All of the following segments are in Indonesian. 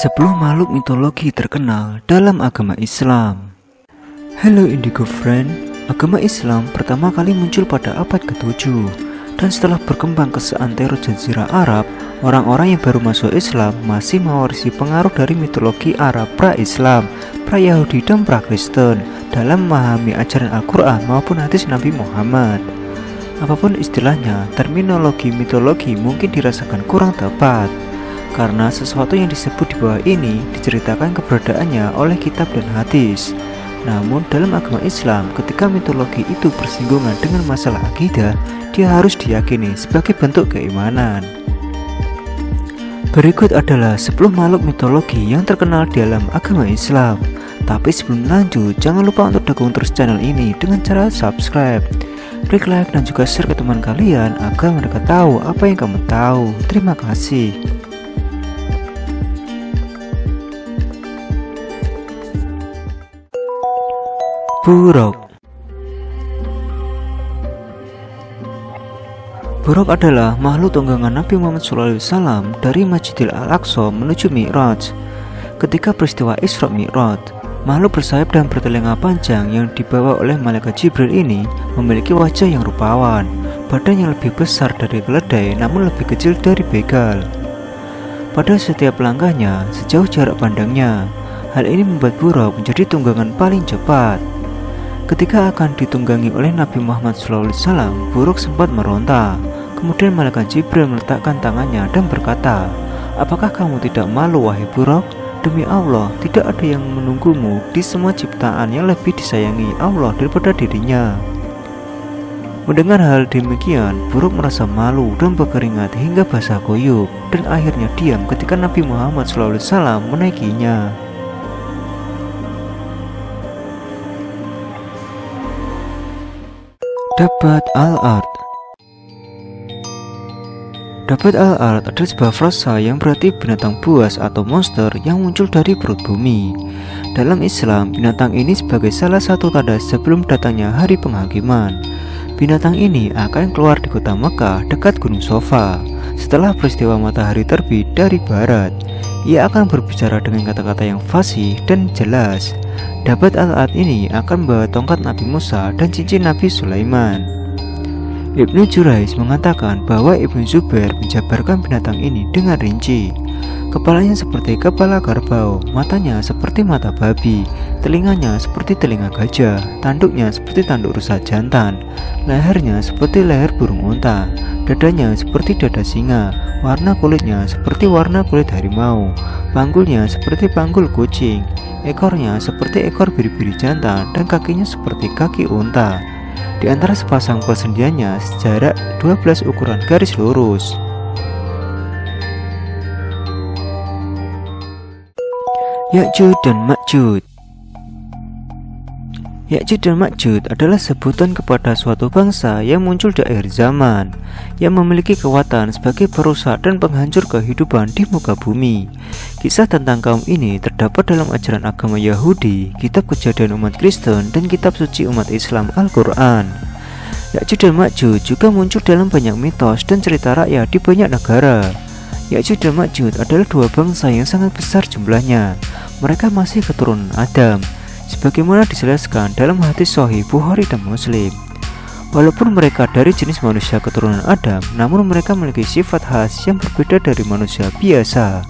10 makhluk mitologi terkenal dalam agama Islam. Hello Indigo Friend, agama Islam pertama kali muncul pada abad ke-7 dan setelah berkembang ke seantero jazirah Arab, orang-orang yang baru masuk Islam masih mewarisi pengaruh dari mitologi Arab pra-Islam, pra-Yahudi dan pra-Kristen dalam memahami ajaran Al-Quran maupun hadis Nabi Muhammad. Apapun istilahnya, terminologi mitologi mungkin dirasakan kurang tepat karena sesuatu yang disebut di bawah ini diceritakan keberadaannya oleh kitab dan hadis. Namun dalam agama Islam, ketika mitologi itu bersinggungan dengan masalah akidah, dia harus diyakini sebagai bentuk keimanan. Berikut adalah 10 makhluk mitologi yang terkenal di dalam agama Islam. Tapi sebelum lanjut, jangan lupa untuk dukung terus channel ini dengan cara subscribe, klik like dan juga share ke teman kalian agar mereka tahu apa yang kamu tahu. Terima kasih. Buruk. Buruk adalah makhluk tunggangan Nabi Muhammad SAW dari Masjidil Al-Aqsa menuju Mi'raj. Ketika peristiwa Isra Mi'raj, makhluk bersayap dan bertelinga panjang yang dibawa oleh malaikat Jibril ini memiliki wajah yang rupawan, badan yang lebih besar dari keledai namun lebih kecil dari begal. Pada setiap langkahnya, sejauh jarak pandangnya, hal ini membuat Buruk menjadi tunggangan paling cepat. Ketika akan ditunggangi oleh Nabi Muhammad SAW, Buruk sempat meronta. Kemudian malaikat Jibril meletakkan tangannya dan berkata, "Apakah kamu tidak malu wahai Buruk? Demi Allah, tidak ada yang menunggumu di semua ciptaan yang lebih disayangi Allah daripada dirinya." Mendengar hal demikian, Buruk merasa malu dan berkeringat hingga basah kuyup, dan akhirnya diam ketika Nabi Muhammad SAW menaikinya. Dabat Al-Ard. Dabat Al-Ard adalah sebuah frasa yang berarti binatang buas atau monster yang muncul dari perut bumi. Dalam Islam, binatang ini sebagai salah satu tanda sebelum datangnya hari penghakiman. Binatang ini akan keluar di kota Mekah dekat Gunung Sofa. Setelah peristiwa matahari terbit dari barat, ia akan berbicara dengan kata-kata yang fasih dan jelas. Dabat Al-Ard ini akan membawa tongkat Nabi Musa dan cincin Nabi Sulaiman. Ibnu Jurayj mengatakan bahwa Ibnu Zubair menjabarkan binatang ini dengan rinci. Kepalanya seperti kepala kerbau, matanya seperti mata babi, telinganya seperti telinga gajah, tanduknya seperti tanduk rusa jantan, lehernya seperti leher burung unta, dadanya seperti dada singa, warna kulitnya seperti warna kulit harimau, panggulnya seperti panggul kucing, ekornya seperti ekor biri-biri jantan, dan kakinya seperti kaki unta. Di antara sepasang persendiannya sejarak 12 ukuran garis lurus. Ya'juj dan Ma'juj. Ya'juj dan Ma'juj adalah sebutan kepada suatu bangsa yang muncul di akhir zaman, yang memiliki kekuatan sebagai perusak dan penghancur kehidupan di muka bumi. Kisah tentang kaum ini terdapat dalam ajaran agama Yahudi, kitab Kejadian umat Kristen, dan kitab suci umat Islam Al-Quran. Ya'juj dan Ma'juj juga muncul dalam banyak mitos dan cerita rakyat di banyak negara. Ya'juj dan Ma'juj adalah dua bangsa yang sangat besar jumlahnya. Mereka masih keturunan Adam, sebagaimana dijelaskan dalam hadis Sahih Bukhari dan Muslim. Walaupun mereka dari jenis manusia keturunan Adam, namun mereka memiliki sifat khas yang berbeda dari manusia biasa.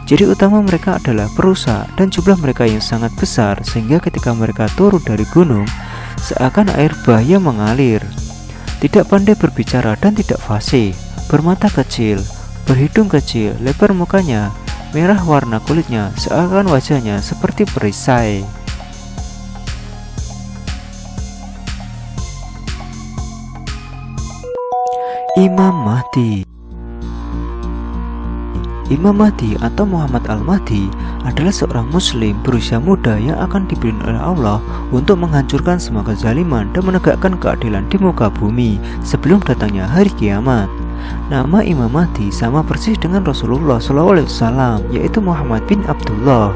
Ciri utama mereka adalah perusak dan jumlah mereka yang sangat besar, sehingga ketika mereka turun dari gunung, seakan air bah yang mengalir. Tidak pandai berbicara dan tidak fasih, bermata kecil, berhidung kecil, lebar mukanya, merah warna kulitnya, seakan wajahnya seperti perisai. Imam Mahdi. Imam Mahdi atau Muhammad Al-Mahdi adalah seorang muslim berusia muda yang akan dipilih oleh Allah untuk menghancurkan semua kezaliman dan menegakkan keadilan di muka bumi sebelum datangnya hari kiamat. Nama Imam Mahdi sama persis dengan Rasulullah SAW, yaitu Muhammad bin Abdullah.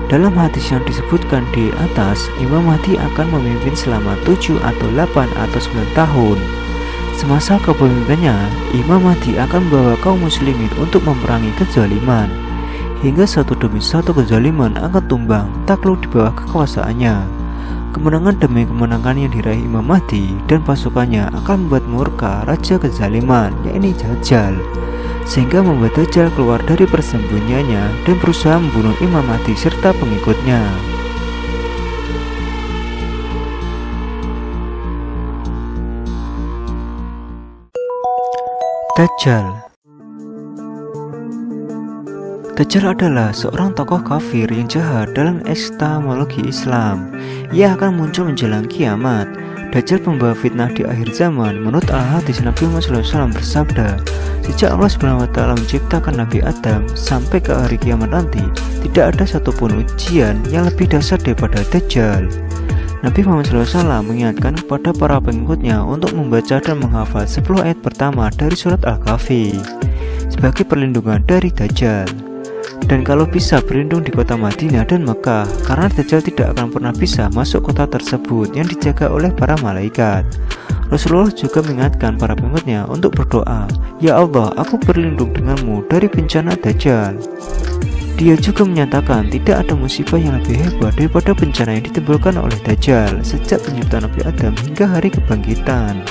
Dalam hadis yang disebutkan di atas, Imam Mahdi akan memimpin selama 7 atau 8 atau 9 tahun. Semasa kepemimpinannya, Imam Mahdi akan membawa kaum muslimin untuk memerangi kezaliman. hingga satu demi satu kezaliman akan tumbang takluk di bawah kekuasaannya. Kemenangan demi kemenangan yang diraih Imam Mahdi dan pasukannya akan membuat murka raja kezaliman, yakni Dajjal, sehingga membuat Dajjal keluar dari persembunyiannya dan berusaha membunuh Imam Mahdi serta pengikutnya. Dajjal. Dajjal adalah seorang tokoh kafir yang jahat dalam epistemologi Islam. Ia akan muncul menjelang kiamat. Dajjal pembawa fitnah di akhir zaman. Menurut al-hadis, Nabi Muhammad SAW bersabda, sejak Allah SWT menciptakan Nabi Adam sampai ke hari kiamat nanti, tidak ada satupun ujian yang lebih dasar daripada Dajjal. Nabi Muhammad SAW mengingatkan kepada para pengikutnya untuk membaca dan menghafal 10 ayat pertama dari surat Al-Kahfi sebagai perlindungan dari Dajjal. Dan kalau bisa berlindung di kota Madinah dan Mekah, karena Dajjal tidak akan pernah bisa masuk kota tersebut yang dijaga oleh para malaikat. Rasulullah juga mengingatkan para pengikutnya untuk berdoa, "Ya Allah, aku berlindung denganmu dari bencana Dajjal." Dia juga menyatakan tidak ada musibah yang lebih hebat daripada bencana yang ditimbulkan oleh Dajjal sejak penciptaan Nabi Adam hingga hari kebangkitan.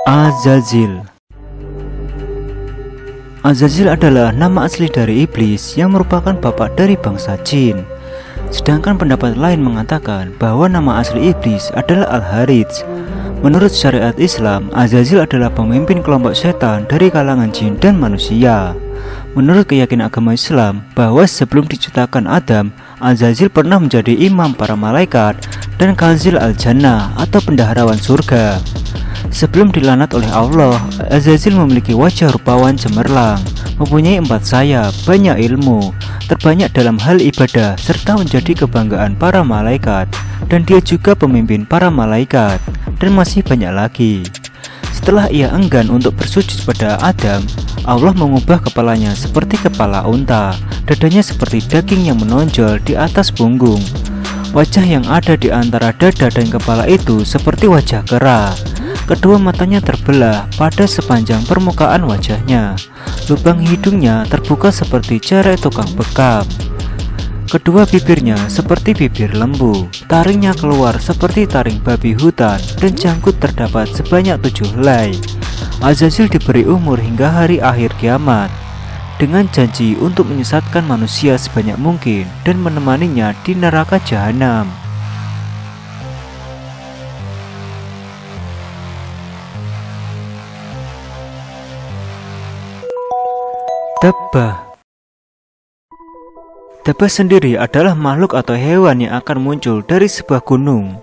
Azazil. Azazil adalah nama asli dari iblis yang merupakan bapak dari bangsa jin. Sedangkan pendapat lain mengatakan bahwa nama asli iblis adalah Al-Harits. Menurut syariat Islam, Azazil adalah pemimpin kelompok setan dari kalangan jin dan manusia. Menurut keyakinan agama Islam, bahwa sebelum diciptakan Adam, Azazil pernah menjadi imam para malaikat dan kanzil al-jannah atau bendaharawan surga. Sebelum dilanat oleh Allah, Azazil memiliki wajah rupawan cemerlang, mempunyai 4 sayap, banyak ilmu, terbanyak dalam hal ibadah, serta menjadi kebanggaan para malaikat. Dan dia juga pemimpin para malaikat, dan masih banyak lagi. Setelah ia enggan untuk bersujud pada Adam, Allah mengubah kepalanya seperti kepala unta, dadanya seperti daging yang menonjol di atas punggung. Wajah yang ada di antara dada dan kepala itu seperti wajah kera. Kedua matanya terbelah pada sepanjang permukaan wajahnya. Lubang hidungnya terbuka seperti jari tukang bekap. Kedua bibirnya seperti bibir lembu. Taringnya keluar seperti taring babi hutan, dan janggut terdapat sebanyak 7 helai. Azazil diberi umur hingga hari akhir kiamat, dengan janji untuk menyesatkan manusia sebanyak mungkin dan menemaninya di neraka jahanam. Dabbah. Dabbah sendiri adalah makhluk atau hewan yang akan muncul dari sebuah gunung.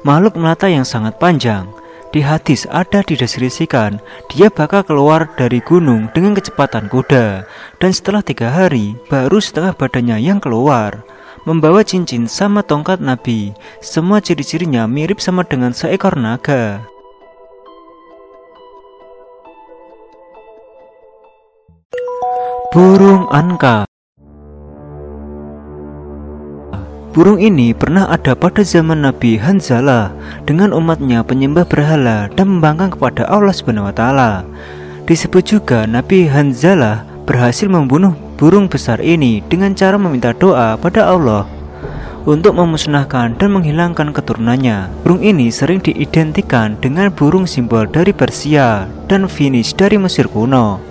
Makhluk melata yang sangat panjang. Di hadis ada dideskripsikan dia bakal keluar dari gunung dengan kecepatan kuda, dan setelah 3 hari baru setengah badannya yang keluar. Membawa cincin sama tongkat Nabi. Semua ciri-cirinya mirip sama dengan seekor naga. Burung Anka. Burung ini pernah ada pada zaman Nabi Hanzalah dengan umatnya penyembah berhala dan membangkang kepada Allah SWT. Disebut juga Nabi Hanzalah berhasil membunuh burung besar ini dengan cara meminta doa pada Allah untuk memusnahkan dan menghilangkan keturunannya. Burung ini sering diidentikan dengan burung simbol dari Persia dan Finis dari Mesir kuno.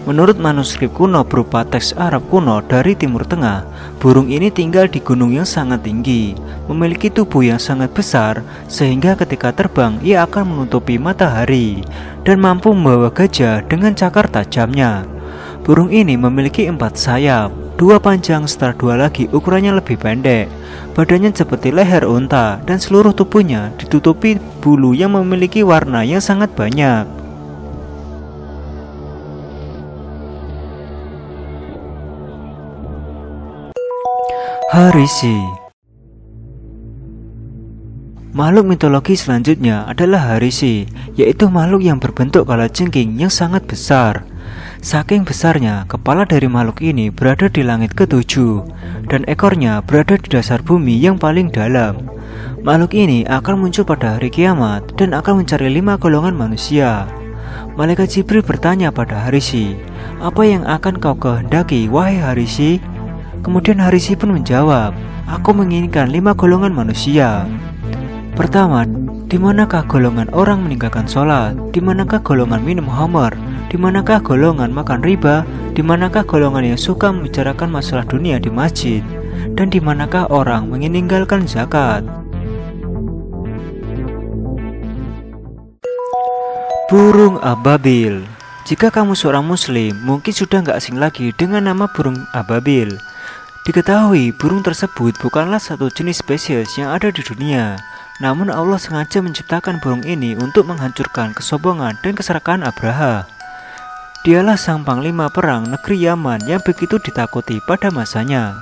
Menurut manuskrip kuno berupa teks Arab kuno dari Timur Tengah, burung ini tinggal di gunung yang sangat tinggi, memiliki tubuh yang sangat besar, sehingga ketika terbang ia akan menutupi matahari, dan mampu membawa gajah dengan cakar tajamnya. Burung ini memiliki 4 sayap, 2 panjang serta 2 lagi ukurannya lebih pendek. Badannya seperti leher unta, dan seluruh tubuhnya ditutupi bulu yang memiliki warna yang sangat banyak. Harisi. Makhluk mitologi selanjutnya adalah Harisi, yaitu makhluk yang berbentuk kalajengking yang sangat besar. Saking besarnya, kepala dari makhluk ini berada di langit ke-7 dan ekornya berada di dasar bumi yang paling dalam. Makhluk ini akan muncul pada hari kiamat dan akan mencari 5 golongan manusia. Malaikat Jibril bertanya pada Harisi, "Apa yang akan kau kehendaki, wahai Harisi?" Kemudian Harisi pun menjawab, "Aku menginginkan 5 golongan manusia. Pertama, di manakah golongan orang meninggalkan sholat? Di manakah golongan minum khamar? Di manakah golongan makan riba? Di manakah golongan yang suka membicarakan masalah dunia di masjid? Dan di manakah orang meninggalkan zakat?" Burung ababil. Jika kamu seorang muslim, mungkin sudah nggak asing lagi dengan nama burung ababil. Diketahui burung tersebut bukanlah satu jenis spesies yang ada di dunia. Namun Allah sengaja menciptakan burung ini untuk menghancurkan kesombongan dan keserakahan Abraha. Dialah sang panglima perang negeri Yaman yang begitu ditakuti pada masanya.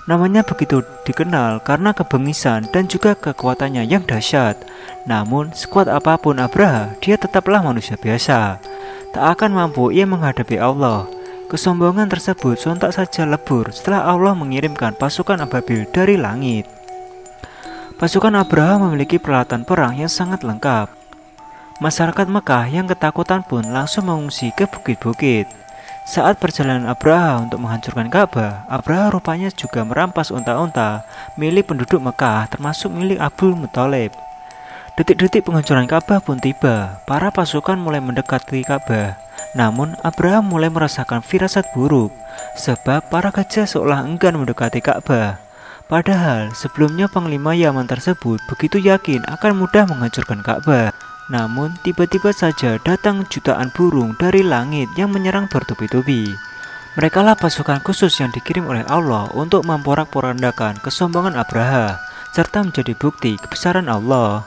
Namanya begitu dikenal karena kebengisan dan juga kekuatannya yang dahsyat. Namun, sekuat apapun Abraha, dia tetaplah manusia biasa. Tak akan mampu ia menghadapi Allah. Kesombongan tersebut sontak saja lebur setelah Allah mengirimkan pasukan ababil dari langit. Pasukan Abraha memiliki peralatan perang yang sangat lengkap. Masyarakat Mekah yang ketakutan pun langsung mengungsi ke bukit-bukit. Saat perjalanan Abraha untuk menghancurkan Ka'bah, Abraha rupanya juga merampas unta-unta milik penduduk Mekah termasuk milik Abdul Muthalib. Detik-detik penghancuran Ka'bah pun tiba. Para pasukan mulai mendekati Ka'bah. Namun Abraha mulai merasakan firasat buruk sebab para gajah seolah enggan mendekati Ka'bah. Padahal sebelumnya panglima Yaman tersebut begitu yakin akan mudah menghancurkan Ka'bah. Namun tiba-tiba saja datang jutaan burung dari langit yang menyerang bertubi-tubi. Merekalah pasukan khusus yang dikirim oleh Allah untuk memporak-porandakan kesombongan Abraha serta menjadi bukti kebesaran Allah.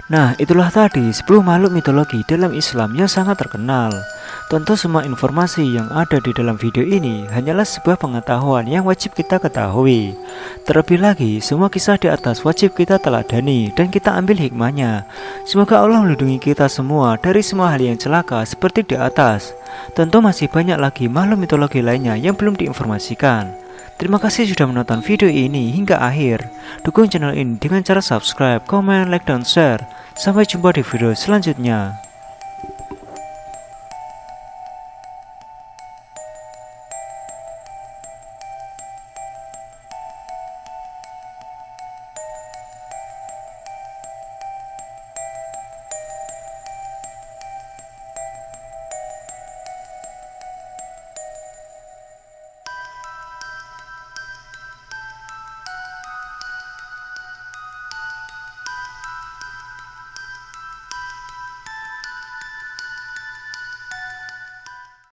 Nah, itulah tadi 10 makhluk mitologi dalam Islam yang sangat terkenal. Tentu semua informasi yang ada di dalam video ini hanyalah sebuah pengetahuan yang wajib kita ketahui. Terlebih lagi, semua kisah di atas wajib kita teladani dan kita ambil hikmahnya. Semoga Allah melindungi kita semua dari semua hal yang celaka seperti di atas. Tentu masih banyak lagi makhluk mitologi lainnya yang belum diinformasikan. Terima kasih sudah menonton video ini hingga akhir. Dukung channel ini dengan cara subscribe, komen, like, dan share. Sampai jumpa di video selanjutnya.